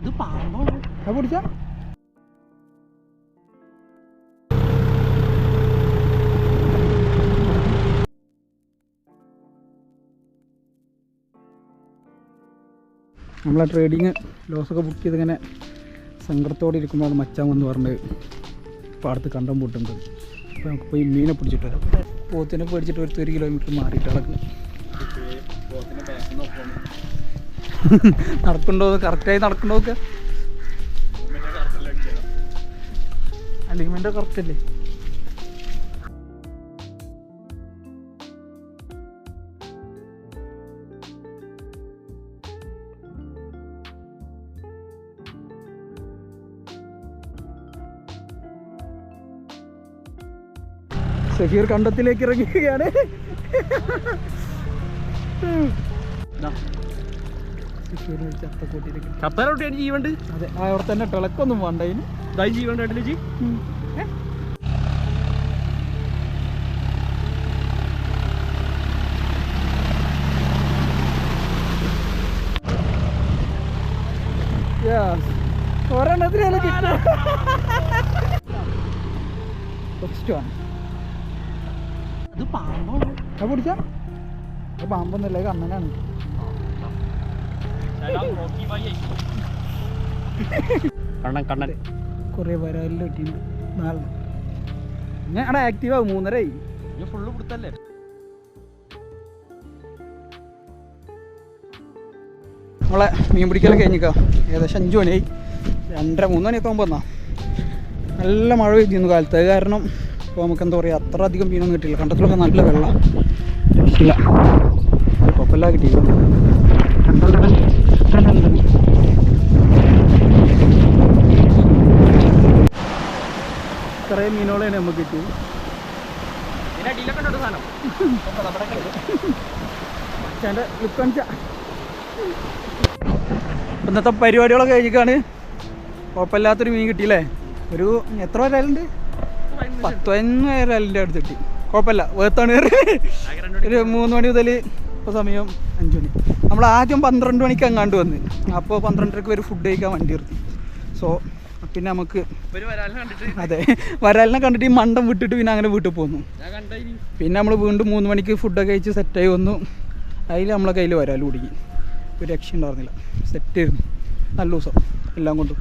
അത് പാമ്പാണ്. അത് പിടിച്ചാ നമ്മളെ ട്രേഡിങ് ലോസൊക്കെ ബുക്ക് ചെയ്തിങ്ങനെ സങ്കടത്തോടെ ഇരിക്കുമ്പോഴാണ് മച്ചാൻ വന്ന് പറഞ്ഞത് പാടത്ത് കണ്ടം പൂട്ടുണ്ട്. അപ്പോൾ നമുക്ക് പോയി മീനെ പിടിച്ചിട്ട് വരാം. പോത്തിനെ പേടിച്ചിട്ട് 1 കിലോമീറ്റർ മാറിയിട്ട് നടക്കുന്നു. നടക്കണ്ടോ കറക്റ്റായി നടക്കണ്ടോ ഒക്കെ അലിമെൻ്റ് കറക്റ്റ് അല്ലേ? സഹീർ കണ്ടത്തിലേക്ക് ഇറങ്ങുകയാണ്. ചത്തലോട്ട് ജീവണ്ട്. അതെ, അവിടെ തന്നെ തിളക്കൊന്നും വേണ്ട. അതിന് ജീവണ്ട് ജി. ഒരെണ്ണത്തിനാണ് അത് പാമ്പാണ്. അത് പിടിച്ചാ അത് പാമ്പൊന്നുമില്ല, കണ്ണനാണ്. കണ്ണൻ കുറേ വരാലിൽ പറ്റിയിട്ട് 4 ഞാൻ അവിടെ ആക്റ്റീവ് ആവും. 3:30 ഫുള്ള് പിടുത്തല്ലേ. നമ്മളെ മീൻ പിടിക്കലൊക്കെ കഴിഞ്ഞിക്കാം. ഏകദേശം 5 മണിയായി. 2:30 3 മണിയൊക്കെ ആകുമ്പോൾ നല്ല മഴ പെയ്തിരുന്നു കാലത്ത്. അത് കാരണം ഇപ്പോൾ നമുക്ക് എന്താ പറയുക, അത്ര അധികം മീനൊന്നും കിട്ടിയില്ല. കണ്ടത്തിലൊക്കെ നല്ല വെള്ളം ഇല്ല. കുഴപ്പമില്ല, കിട്ടിയില്ല. കുറേ മീനുകളാണ് നമുക്ക് കിട്ടിയത്. എൻ്റെ ലുക്ക് കാണിച്ചാൽ ഇന്നത്തെ പരിപാടികളൊക്കെ കഴിഞ്ഞിട്ടാണ്. കുഴപ്പമില്ലാത്തൊരു മീൻ കിട്ടിയില്ലേ? ഒരു എത്ര വരാലുണ്ട്? 10-15 വരാലിൻ്റെ അടുത്ത് കിട്ടി. കുഴപ്പമില്ല, വേർത്താണ്. ഒരു 3 മണി മുതൽ ഇപ്പോൾ സമയം 5 മണി. നമ്മൾ ആദ്യം 12 മണിക്ക് അങ്ങാണ്ട് വന്ന്, അപ്പോൾ 12:30 വരെ ഫുഡ് കഴിക്കാൻ വണ്ടി നിർത്തി. സോ പിന്നെ നമുക്ക് അതെ വരാലിനെ കണ്ടിട്ട് ഈ മണ്ടം വിട്ടിട്ട് പിന്നെ അങ്ങനെ വീട്ടിൽ പോന്നു. പിന്നെ നമ്മൾ വീണ്ടും 3 മണിക്ക് ഫുഡൊക്കെ കഴിച്ച് സെറ്റായി വന്നു. അതിൽ നമ്മളെ കയ്യിൽ വരാൽ കുടുങ്ങി. ഒരു രക്ഷ ഉണ്ടായിരുന്നില്ല. സെറ്റായിരുന്നു. നല്ല ദിവസം എല്ലാം കൊണ്ടും.